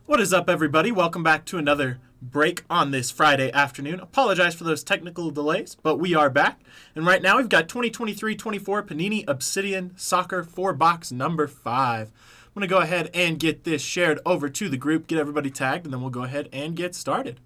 What is up, everybody? Welcome back to another break on this Friday afternoon. Apologize for those technical delays, but we are back. And right now we've got 2023-24 Panini Obsidian Soccer 4-box number 5. I'm going to go ahead and get this shared over to the group, get everybody tagged, and then we'll go ahead and get started.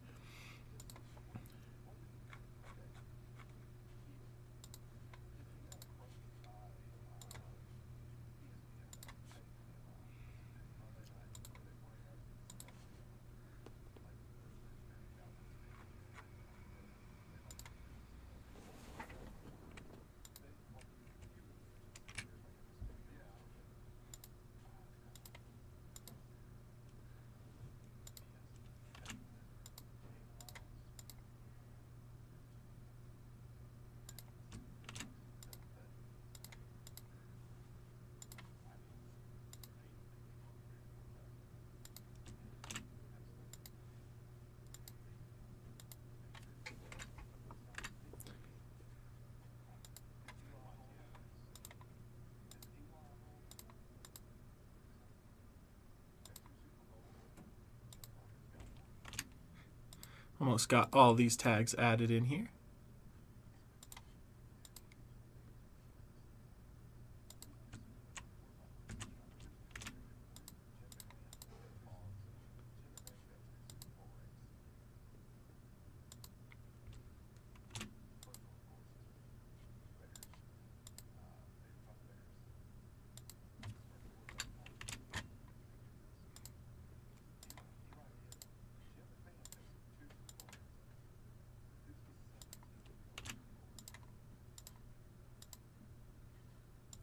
Almost got all these tags added in here.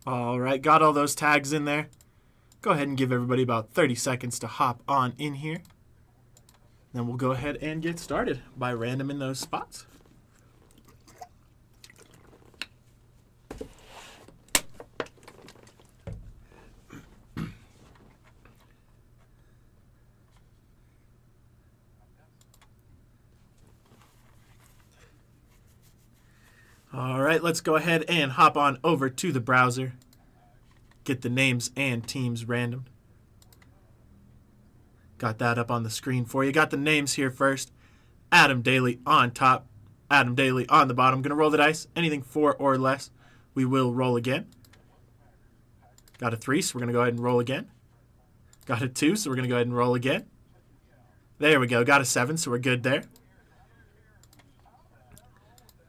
All right, got all those tags in there. Go ahead and give everybody about 30 seconds to hop on in here. Then we'll go ahead and get started by randoming those spots. All right, let's go ahead and hop on over to the browser. Get the names and teams random. Got that up on the screen for you. Got the names here first. Adam Daly on top. Adam Daly on the bottom. Going to roll the dice. Anything 4 or less, we will roll again. Got a 3, so we're going to go ahead and roll again. Got a 2, so we're going to go ahead and roll again. There we go. Got a 7, so we're good there.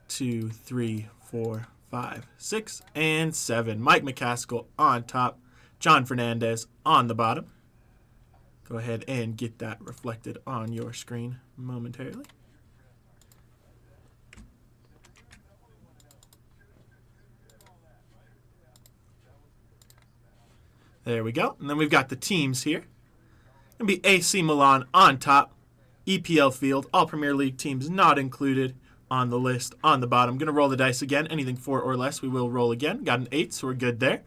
2, 3, 4, 5, 6, and 7. Mike McCaskill on top. John Fernandez on the bottom. Go ahead and get that reflected on your screen momentarily. There we go. And then we've got the teams here. It'll be AC Milan on top. EPL Field, all Premier League teams not included on the list on the bottom. Going to roll the dice again. Anything 4 or less, we will roll again. Got an 8, so we're good there.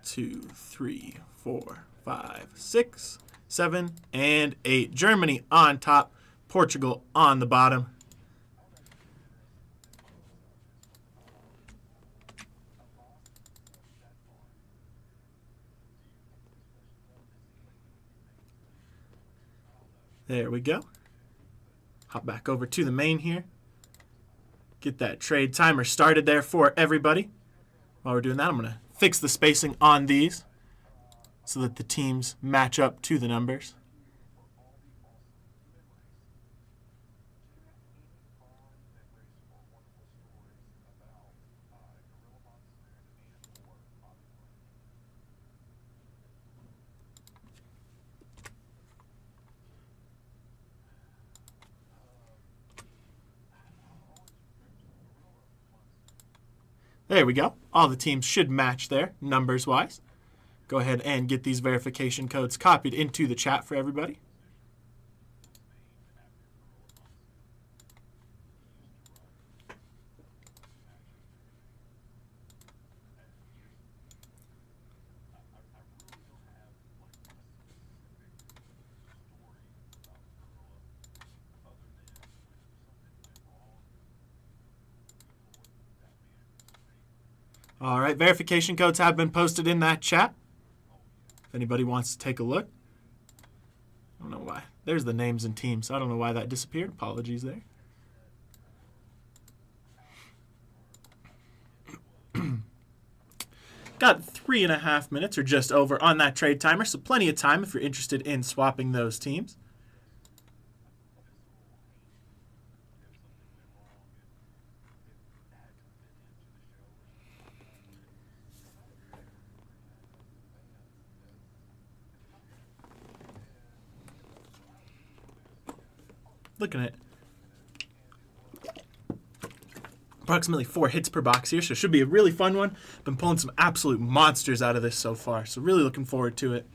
2, 3, 4, 5, 6, 7, and 8. Germany on top. Portugal on the bottom. There we go. Hop back over to the main here. Get that trade timer started there for everybody. While we're doing that, I'm going to fix the spacing on these so that the teams match up to the numbers. There we go. All the teams should match there, numbers-wise. Go ahead and get these verification codes copied into the chat for everybody. All right, verification codes have been posted in that chat. If anybody wants to take a look. I don't know why. There's the names and teams. I don't know why that disappeared. Apologies there. Got 3.5 minutes or just over on that trade timer, so plenty of time if you're interested in swapping those teams. Looking at approximately 4 hits per box here, so it should be a really fun one. Been pulling some absolute monsters out of this so far, so really looking forward to it.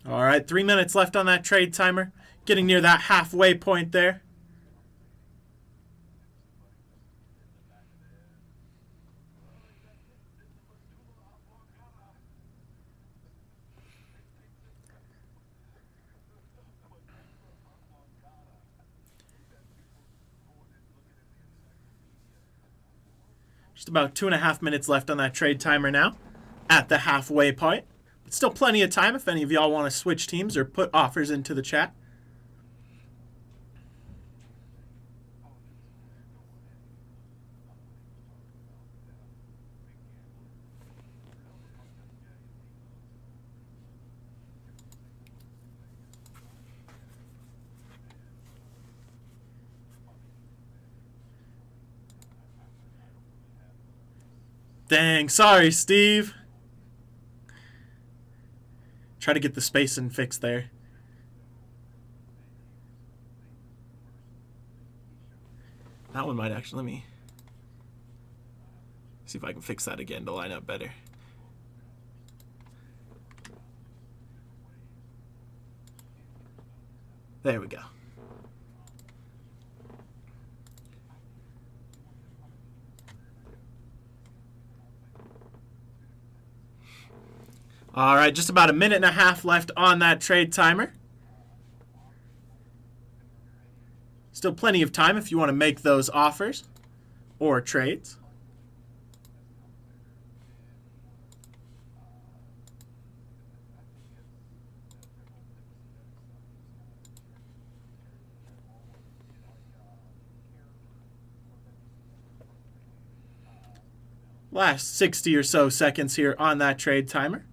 All right, 3 minutes left on that trade timer. Getting near that halfway point there. Just about 2.5 minutes left on that trade timer now at the halfway point. But still plenty of time if any of y'all want to switch teams or put offers into the chat. Dang, sorry, Steve. Try to get the spacing fixed there. That one might actually, let me see if I can fix that again to line up better. There we go. All right, just about 1.5 minutes left on that trade timer. Still plenty of time if you want to make those offers or trades. Last 60 or so seconds here on that trade timer.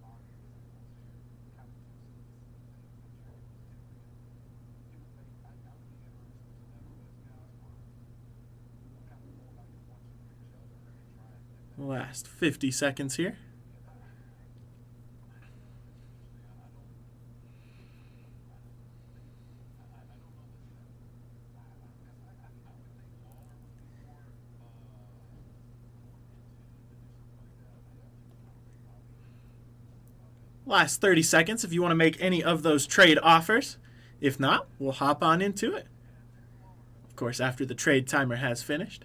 Last 50 seconds here. Last 30 seconds if you want to make any of those trade offers. If not, we'll hop on into it. Of course, after the trade timer has finished.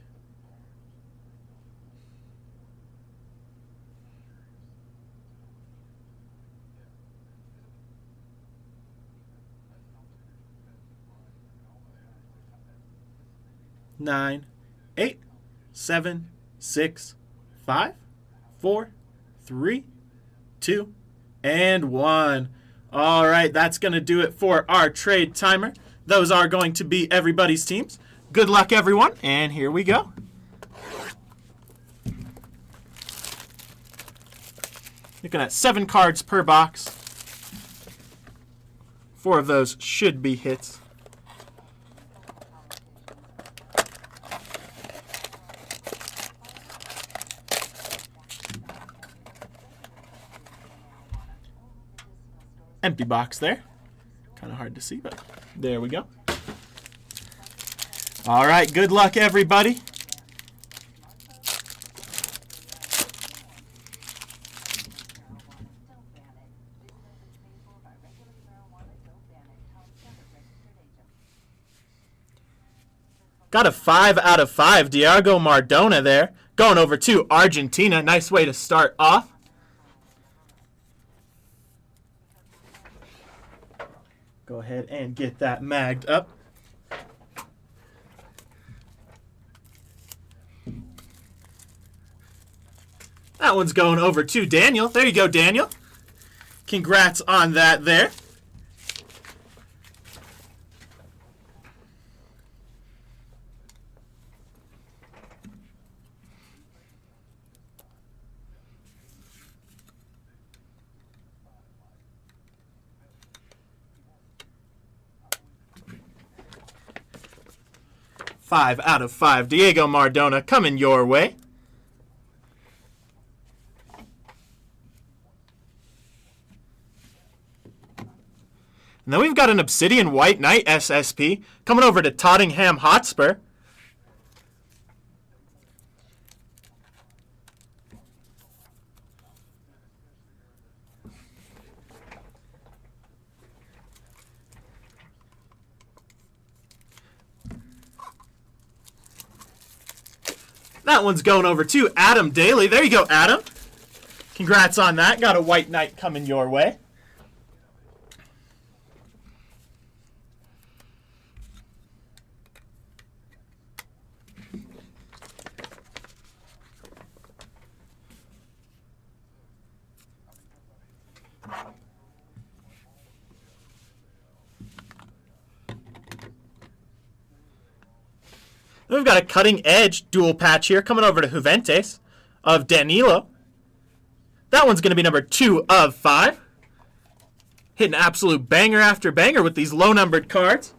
Nine, 8, 7, 6, 5, 4, 3, 2, and 1. All right, that's going to do it for our trade timer. Those are going to be everybody's teams. Good luck, everyone, and here we go. Looking at 7 cards per box. 4 of those should be hits. Empty box there. Kind of hard to see, but there we go. All right, good luck, everybody. Got a 5 out of 5. Diego Maradona there. Going over to Argentina. Nice way to start off. Go ahead and get that magged up. That one's going over to Daniel. There you go, Daniel. Congrats on that there. Five out of 5. Diego Maradona coming your way. And then we've got an Obsidian White Knight SSP coming over to Tottenham Hotspur. That one's going over to Adam Daly. There you go, Adam. Congrats on that. Got a White Knight coming your way. We've got a cutting edge dual patch here coming over to Juventus of Danilo. That one's going to be number 2 of 5. Hitting absolute banger after banger with these low numbered cards.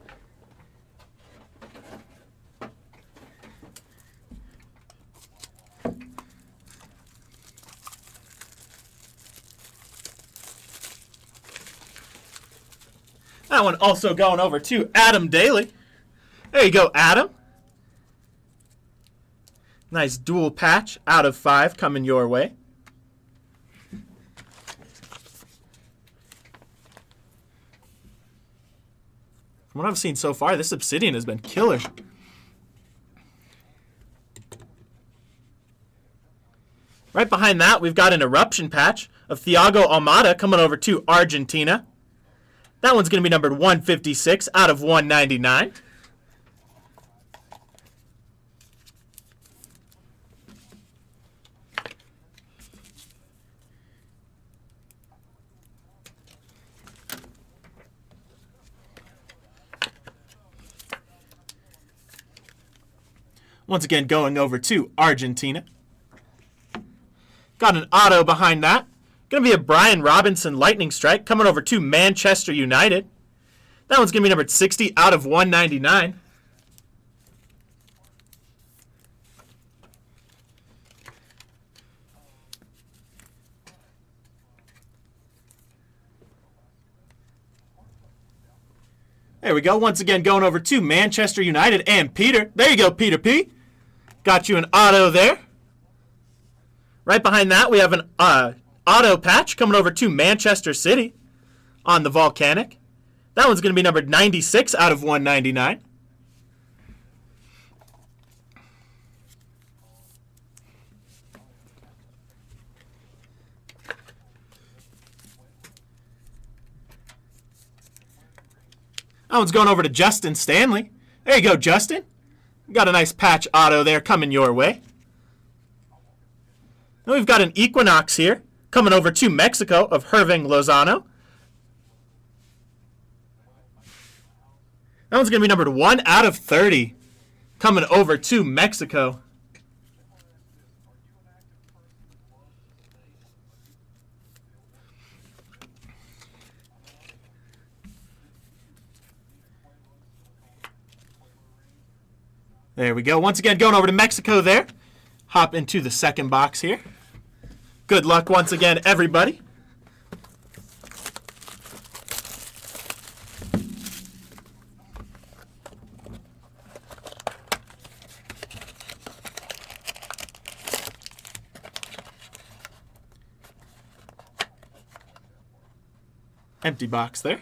That one also going over to Adam Daly. There you go, Adam. Nice dual patch out of 5 coming your way. From what I've seen so far, this Obsidian has been killer. Right behind that, we've got an eruption patch of Thiago Almada coming over to Argentina. That one's going to be numbered 156 out of 199. Once again, going over to Argentina. Got an auto behind that. Going to be a Brian Robinson Lightning Strike coming over to Manchester United. That one's going to be numbered 60 out of 199. There we go. Once again, going over to Manchester United and Peter. There you go, Peter P. Got you an auto there. Right behind that, we have an auto patch coming over to Manchester City on the Volcanic. That one's going to be numbered 96 out of 199. That one's going over to Justin Stanley. There you go, Justin. Got a nice patch auto there coming your way. Then we've got an Equinox here coming over to Mexico of Herving Lozano. That one's going to be numbered 1 out of 30 coming over to Mexico. There we go. Once again, going over to Mexico there. Hop into the second box here. Good luck once again, everybody. Empty box there.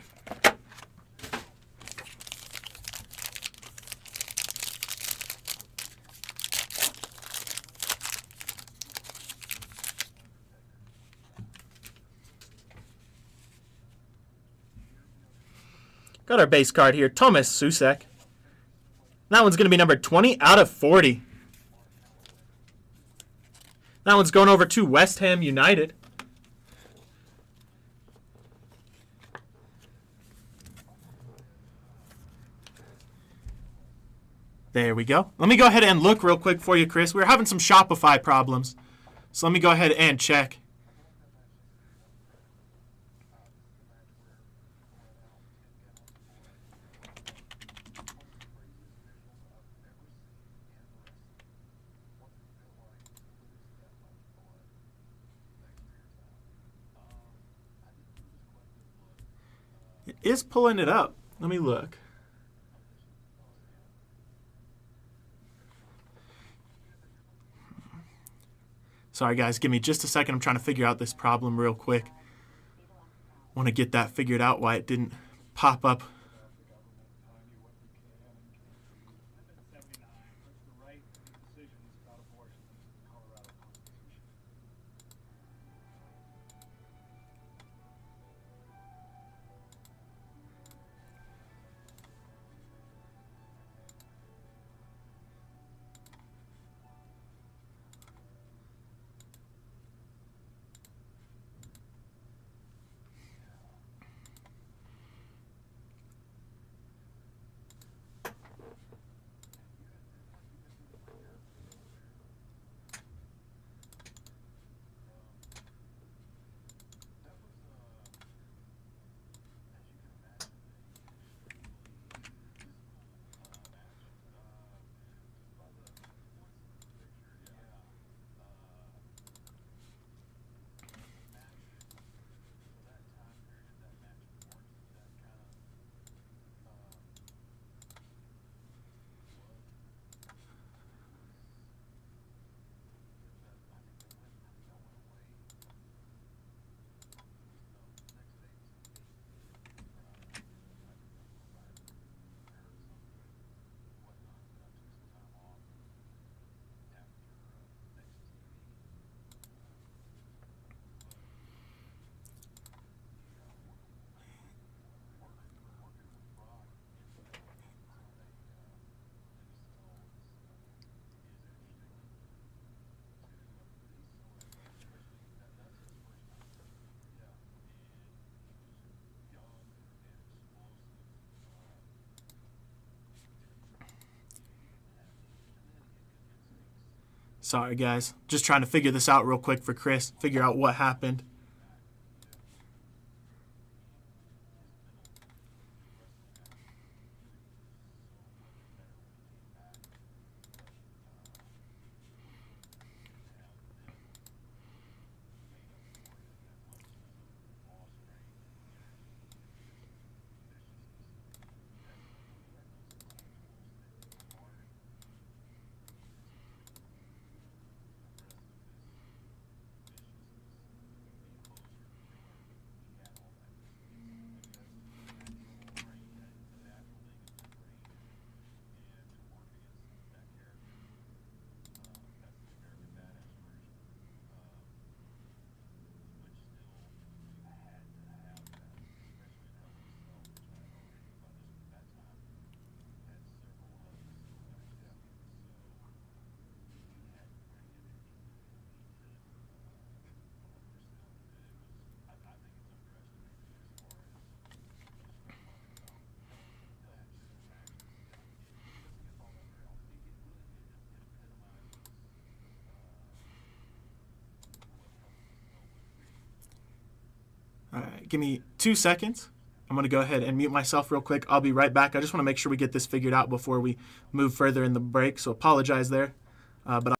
Got our base card here, Thomas Susek. That one's going to be numbered 20 out of 40. That one's going over to West Ham United. There we go. Let me go ahead and look real quick for you, Chris. We're having some Shopify problems. So let me go ahead and check. It is pulling it up. Let me look. Sorry, guys. Give me just a second. I'm trying to figure out this problem real quick. Want to get that figured out, why it didn't pop up. Sorry, guys. Just trying to figure this out real quick for Chris. Figure out what happened. All right, give me 2 seconds. I'm going to go ahead and mute myself real quick. I'll be right back. I just want to make sure we get this figured out before we move further in the break, so apologize there. But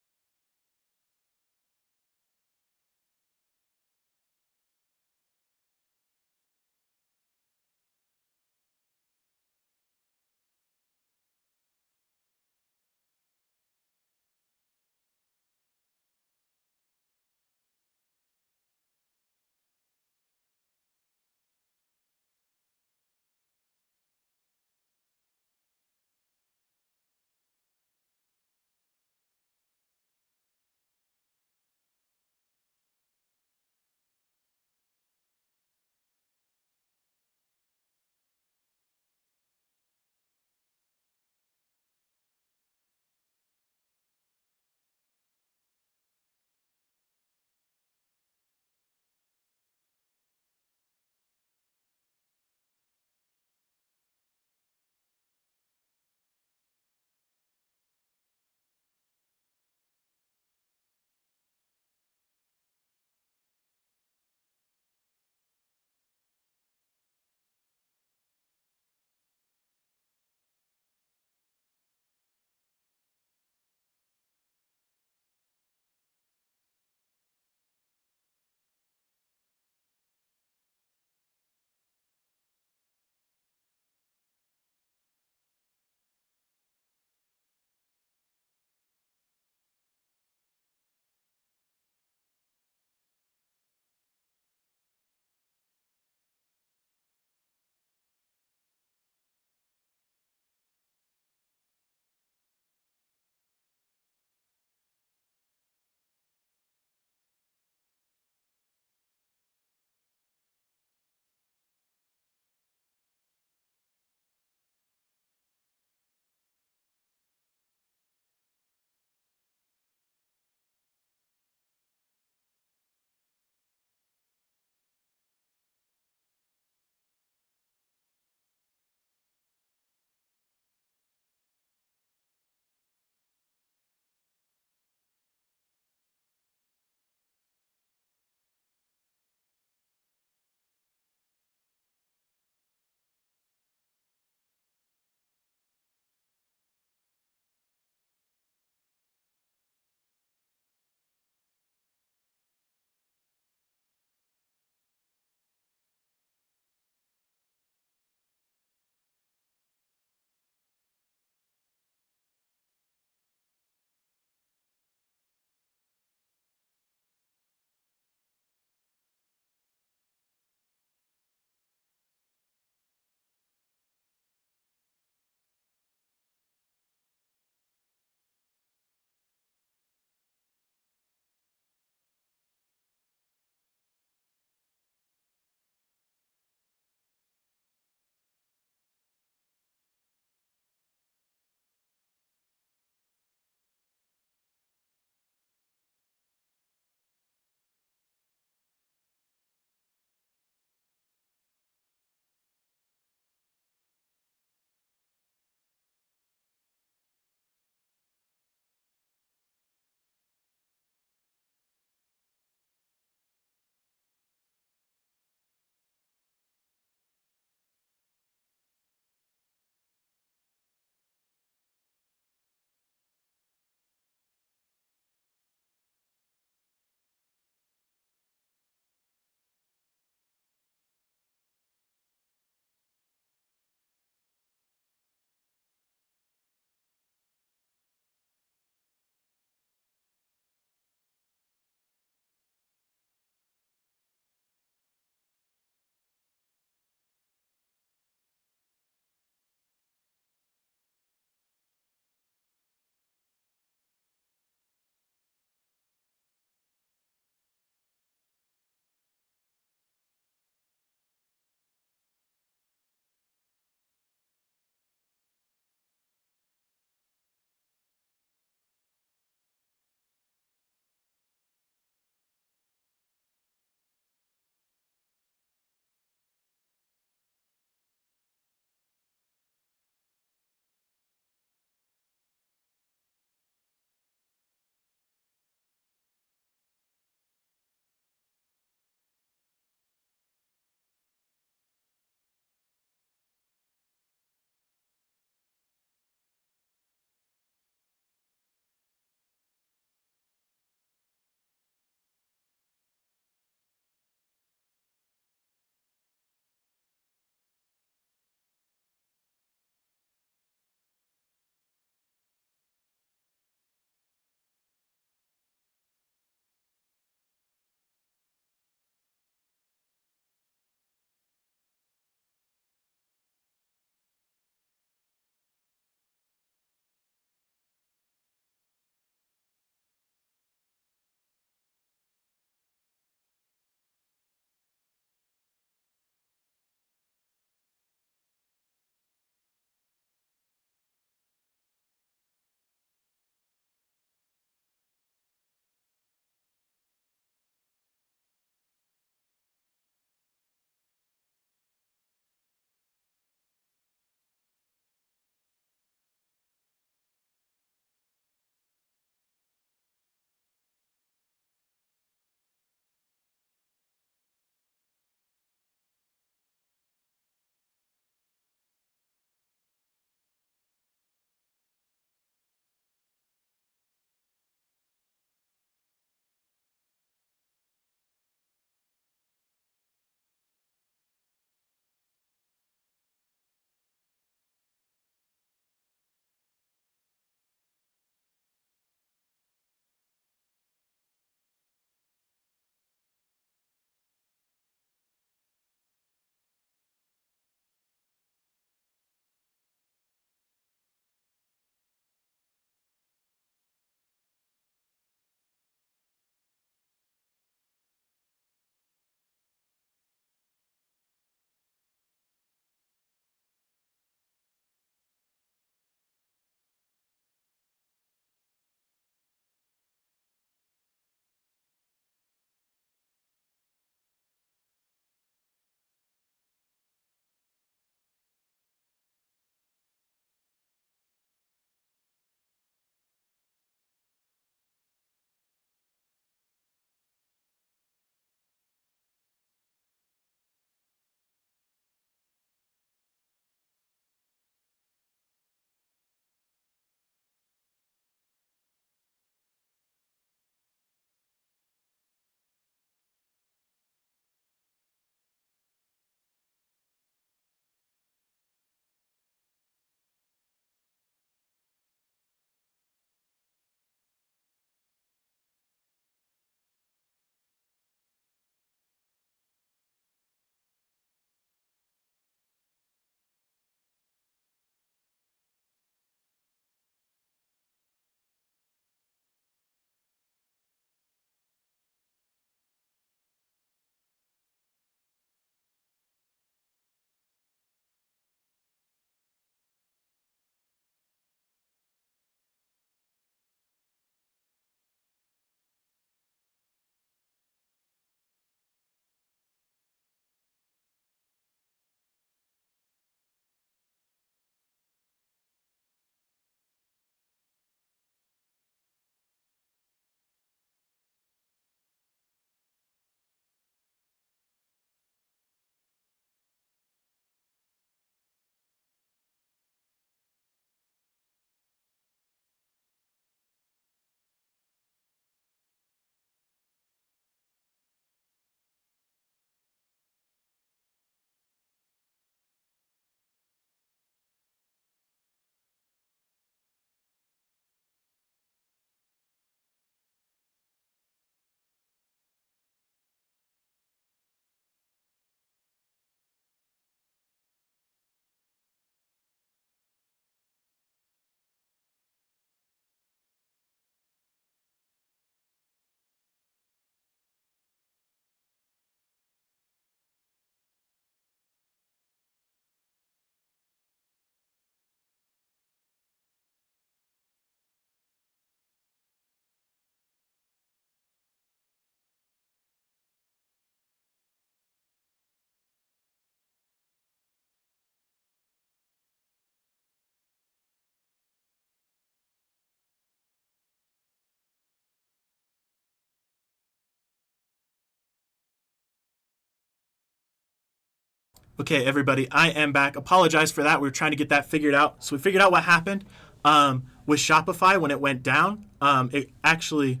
Okay, everybody, I am back. Apologize for that. We were trying to get that figured out. So we figured out what happened with Shopify when it went down. It actually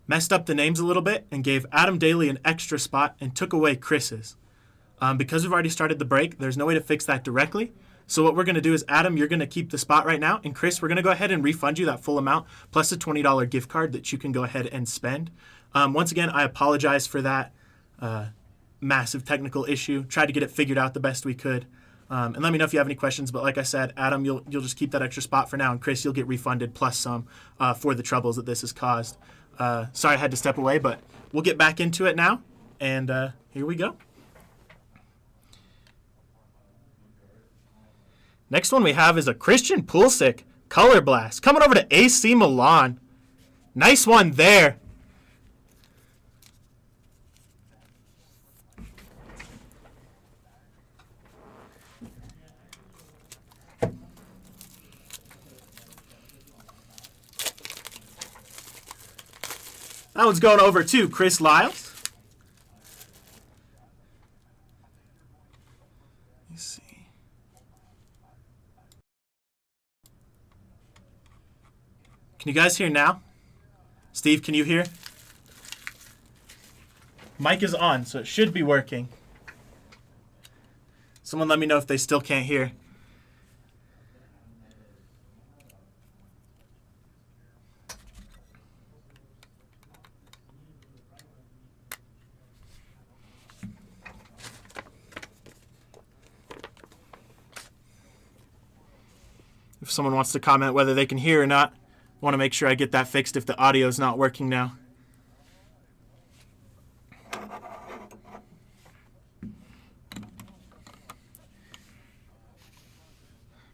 messed up the names a little bit and gave Adam Daly an extra spot and took away Chris's. Because we've already started the break, there's no way to fix that directly. So what we're going to do is, Adam, you're going to keep the spot right now. And Chris, we're going to go ahead and refund you that full amount plus a $20 gift card that you can go ahead and spend. Once again, I apologize for that massive technical issue. Tried to get it figured out the best we could. And let me know if you have any questions. But like I said, Adam, you'll just keep that extra spot for now. And Chris, you'll get refunded plus some for the troubles that this has caused. Sorry I had to step away, but we'll get back into it now. And here we go. Next one we have is a Christian Pulisic Color Blast coming over to AC Milan. Nice one there. That one's going over to Chris Lyles. Let me see. Can you guys hear now? Steve, can you hear? Mic is on, so it should be working. Someone let me know if they still can't hear. If someone wants to comment whether they can hear or not, I want to make sure I get that fixed if the audio is not working now.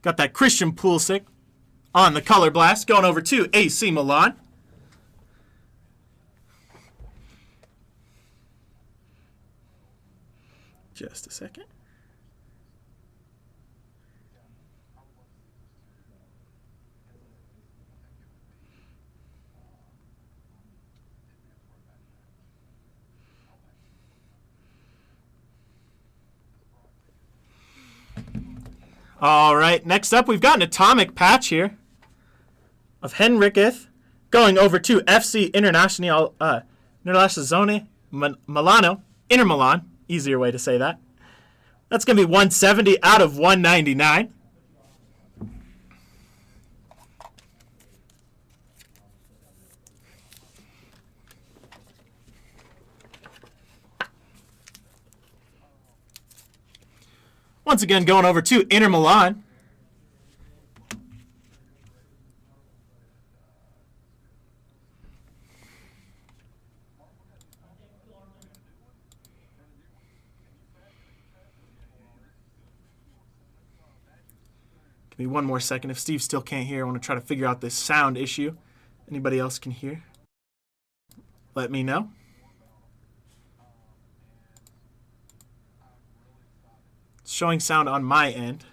Got that Christian Pulisic on the Color Blast going over to AC Milan. Just a second. All right, next up, we've got an atomic patch here of Henrikith going over to FC Internazionale Milano, Inter Milan. Easier way to say that. That's going to be 170 out of 199. Once again, going over to Inter Milan. Give me one more second. If Steve still can't hear, I want to try to figure out this sound issue. Anybody else can hear? Let me know. It's showing sound on my end.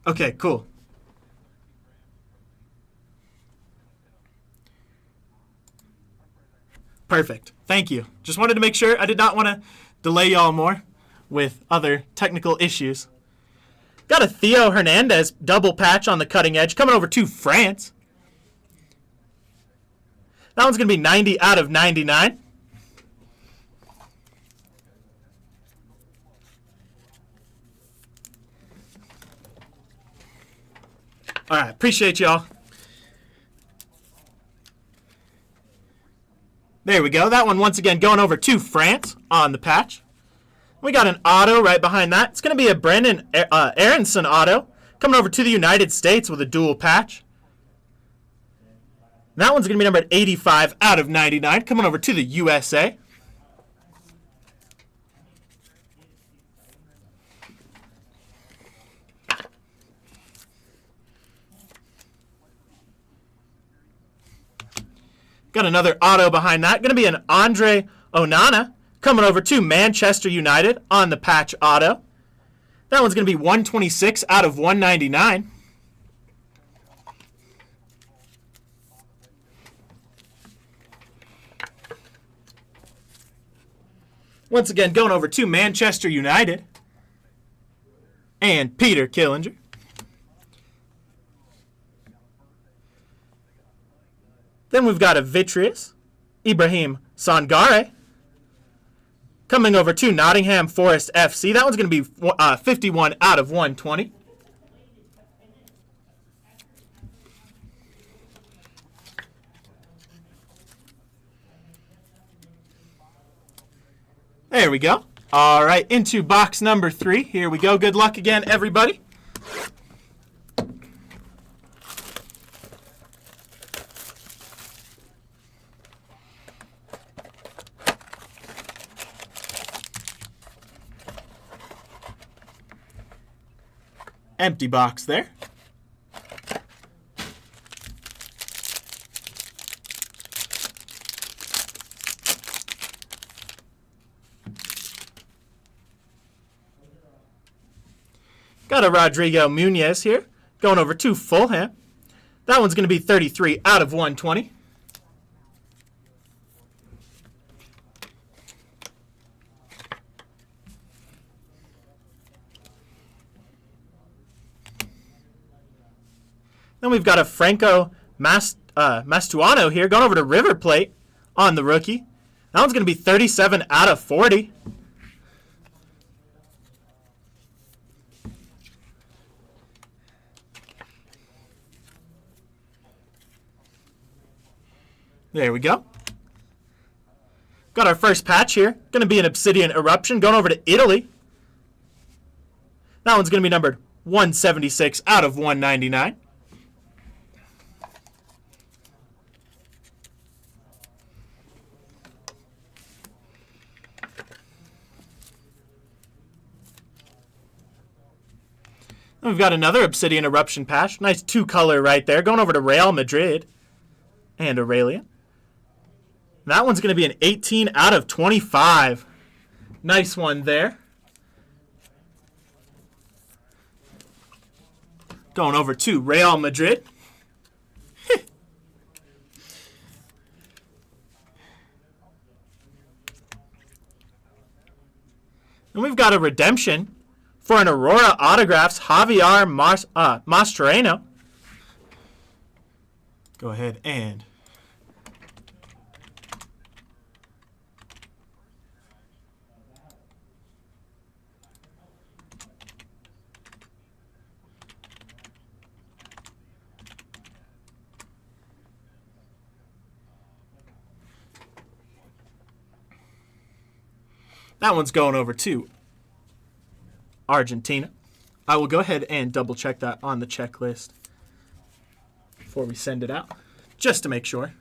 Okay, cool. Perfect. Thank you. Just wanted to make sure. I did not want to delay y'all more with other technical issues. Got a Theo Hernandez double patch on the cutting edge coming over to France. That one's going to be 90 out of 99. All right, appreciate y'all. There we go. That one once again going over to France on the patch. We got an auto right behind that. It's going to be a Brendan Aronson auto coming over to the United States with a dual patch. That one's going to be numbered 85 out of 99 coming over to the USA. Got another auto behind that. Going to be an Andre Onana coming over to Manchester United on the patch auto. That one's going to be 126 out of 199. Once again, going over to Manchester United and Peter Killinger. Then we've got a Vitreous, Ibrahim Sangare. Coming over to Nottingham Forest FC. That one's going to be 51 out of 120. There we go. All right, into box number 3. Here we go. Good luck again, everybody. Empty box there. Got a Rodrigo Muniz here, going over to Fulham. That one's going to be 33 out of 120. Then we've got a Franco Mastuano here, going over to River Plate on the rookie. That one's going to be 37 out of 40. There we go. Got our first patch here. Going to be an Obsidian Eruption, going over to Italy. That one's going to be numbered 176 out of 199. And we've got another Obsidian Eruption patch. Nice 2-color right there. Going over to Real Madrid and Aurelian. That one's going to be an 18 out of 25. Nice one there. Going over to Real Madrid. And we've got a redemption for an Aurora Autographs, Javier Mascherano. Go ahead and that one's going over to Argentina. I will go ahead and double check that on the checklist before we send it out, just to make sure.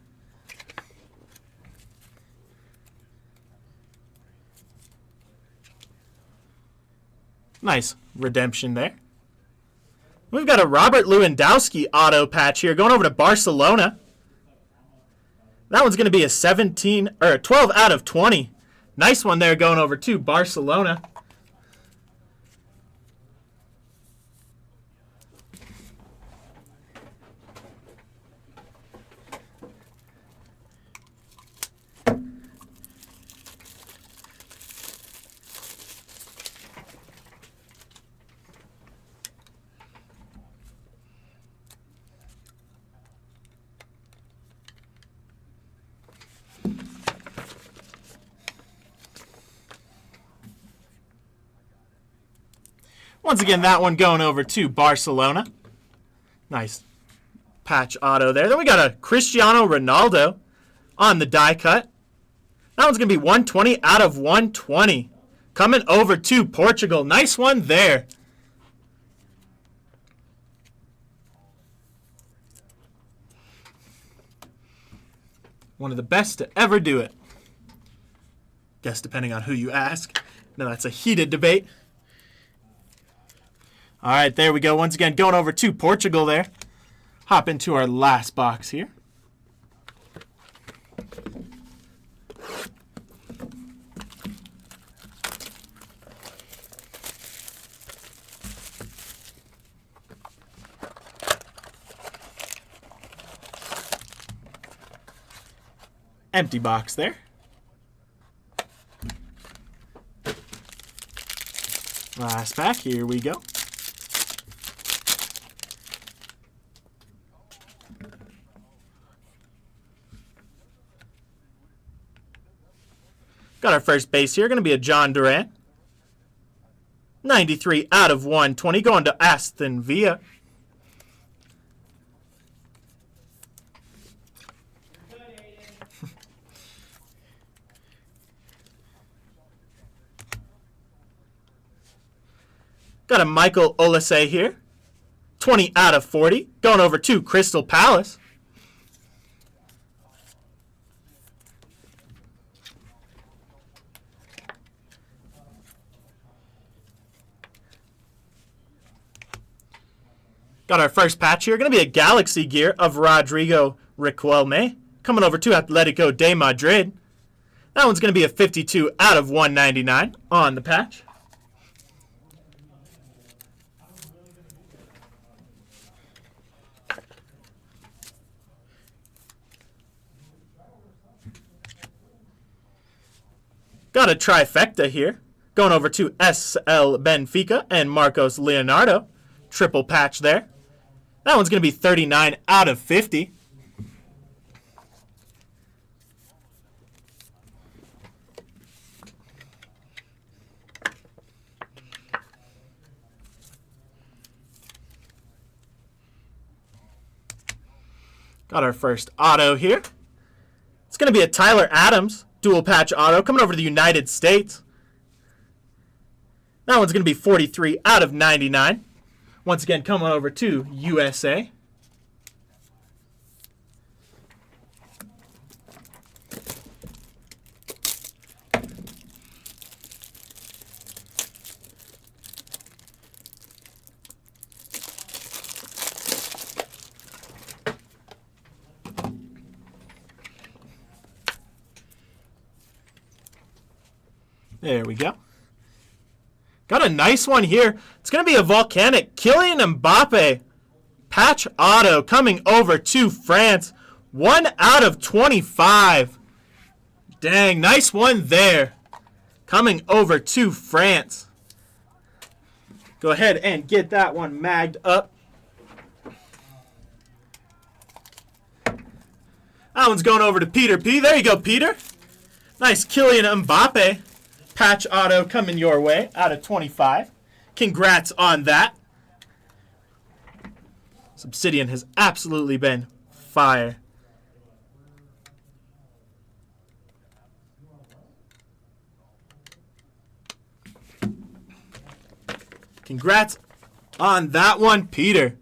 Nice redemption there. We've got a Robert Lewandowski auto patch here, going over to Barcelona. That one's going to be a 12 out of 20. Nice one there, going over to Barcelona. Once again, that one going over to Barcelona. Nice patch auto there. Then we got a Cristiano Ronaldo on the die cut. That one's going to be 120 out of 120. Coming over to Portugal. Nice one there. One of the best to ever do it. Guess depending on who you ask. No, that's a heated debate. All right, there we go. Once again, going over to Portugal there. Hop into our last box here. Empty box there. Last pack, here we go. Got our first base here, going to be a John Duran. 93 out of 120, going to Aston Villa. Got a Michael Olise here. 20 out of 40. Going over to Crystal Palace. Got our first patch here. Going to be a Galaxy gear of Rodrigo Riquelme. Coming over to Atletico de Madrid. That one's going to be a 52 out of 199 on the patch. Got a trifecta here. Going over to SL Benfica and Marcos Leonardo. Triple patch there. That one's going to be 39 out of 50. Got our first auto here. It's going to be a Tyler Adams dual patch auto coming over to the United States. That one's going to be 43 out of 99. Once again, coming over to USA. There we go. Got a nice one here. It's going to be a volcanic Kylian Mbappe patch auto coming over to France. 1 out of 25. Dang, nice one there. Coming over to France. Go ahead and get that one magged up. That one's going over to Peter P. There you go, Peter. Nice Kylian Mbappe patch auto coming your way out of 25. Congrats on that. Obsidian has absolutely been fire. Congrats on that one, Peter.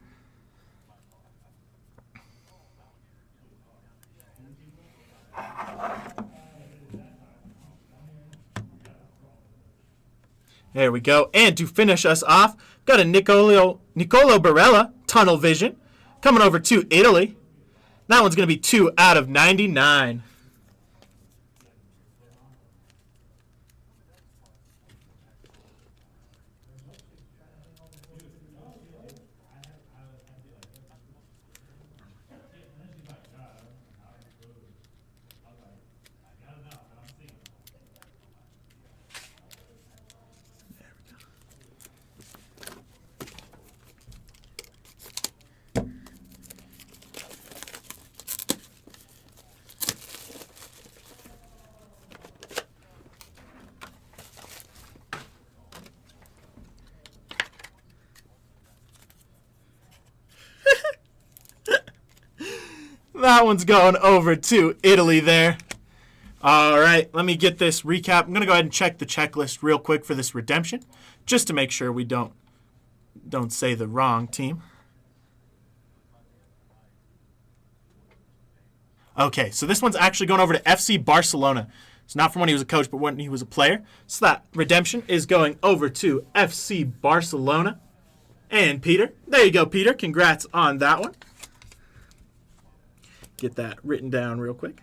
There we go. And to finish us off, got a Nicolo Barella Tunnel Vision coming over to Italy. That one's going to be 2 out of 99. That one's going over to Italy there. All right, let me get this recap. I'm going to go ahead and check the checklist real quick for this redemption, just to make sure we don't say the wrong team. Okay, so this one's actually going over to FC Barcelona. It's not from when he was a coach, but when he was a player. So that redemption is going over to FC Barcelona. And Peter, there you go, Peter. Congrats on that one. Get that written down real quick.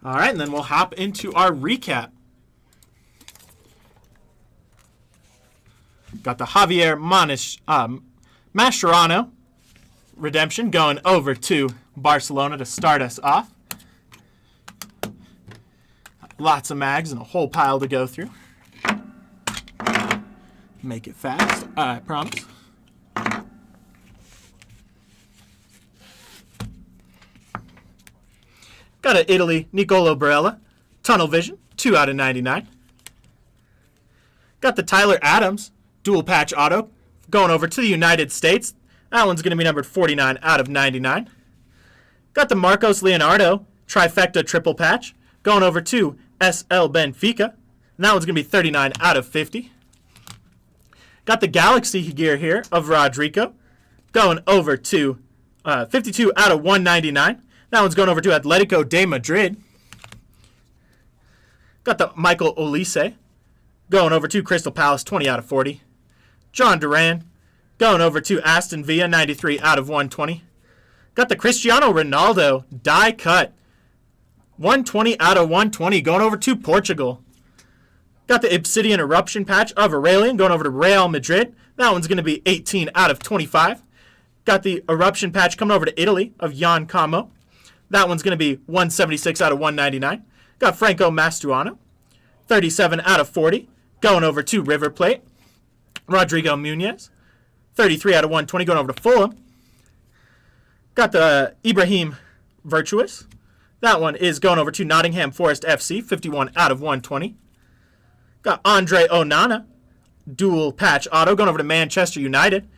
All right, and then we'll hop into our recap. Got the Javier Mascherano redemption going over to Barcelona to start us off. Lots of mags and a whole pile to go through. Make it fast, I promise. Got an Italy, Nicolo Barella, Tunnel Vision, 2 out of 99. Got the Tyler Adams, dual patch auto, going over to the United States. That one's going to be numbered 49 out of 99. Got the Marcos Leonardo, trifecta triple patch, going over to SL Benfica. And that one's going to be 39 out of 50. Got the Galaxy gear here of Rodrigo, going over to 52 out of 199. That one's going over to Atletico de Madrid. Got the Michael Olise, going over to Crystal Palace, 20 out of 40. John Duran, going over to Aston Villa, 93 out of 120. Got the Cristiano Ronaldo die cut, 120 out of 120, going over to Portugal. Got the Obsidian Eruption patch of Aurelian, going over to Real Madrid. That one's going to be 18 out of 25. Got the Eruption patch coming over to Italy of Jan Como. That one's going to be 176 out of 199. Got Franco Mastruano, 37 out of 40. Going over to River Plate. Rodrigo Munez, 33 out of 120. Going over to Fulham. Got the Ibrahim Virtuous. That one is going over to Nottingham Forest FC, 51 out of 120. Got Andre Onana, dual patch auto, going over to Manchester United.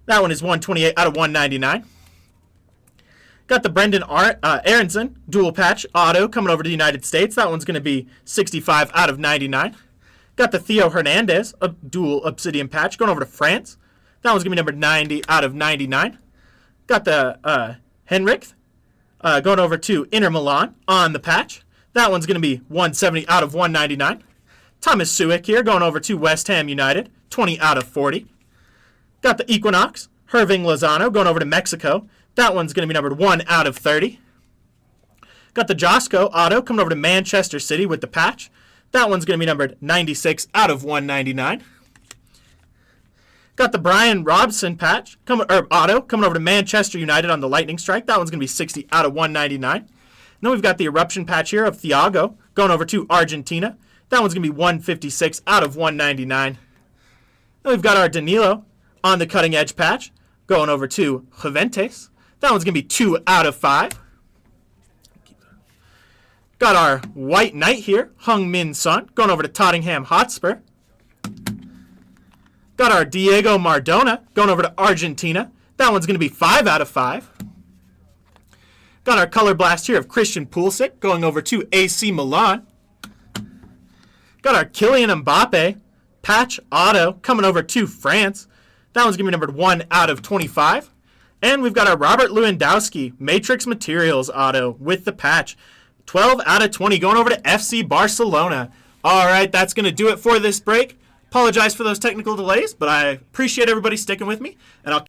That one is 128 out of 199. Got the Brendan Aronson dual patch auto coming over to the United States. That one's going to be 65 out of 99. Got the Theo Hernandez dual Obsidian patch going over to France. That one's going to be numbered 90 out of 99. Got the Henrik going over to Inter Milan on the patch. That one's going to be 170 out of 199. Thomas Suick here going over to West Ham United, 20 out of 40. Got the Equinox, Herving Lozano going over to Mexico. That one's going to be numbered 1 out of 30. Got the Josco auto coming over to Manchester City with the patch. That one's going to be numbered 96 out of 199. Got the Brian Robson patch auto coming over to Manchester United on the Lightning Strike. That one's going to be 60 out of 199. Then we've got the Eruption patch here of Thiago going over to Argentina. That one's going to be 156 out of 199. Then we've got our Danilo on the cutting edge patch going over to Juventus. That one's going to be 2 out of 5. Got our White Knight here, Heung-min Son, going over to Tottenham Hotspur. Got our Diego Maradona going over to Argentina. That one's going to be 5 out of 5. Got our Color Blast here of Christian Pulisic going over to AC Milan. Got our Kylian Mbappe patch auto coming over to France. That one's going to be numbered 1 out of 25. And we've got our Robert Lewandowski Matrix Materials auto with the patch. 12 out of 20 going over to FC Barcelona. All right, that's going to do it for this break. Apologize for those technical delays, but I appreciate everybody sticking with me, and I'll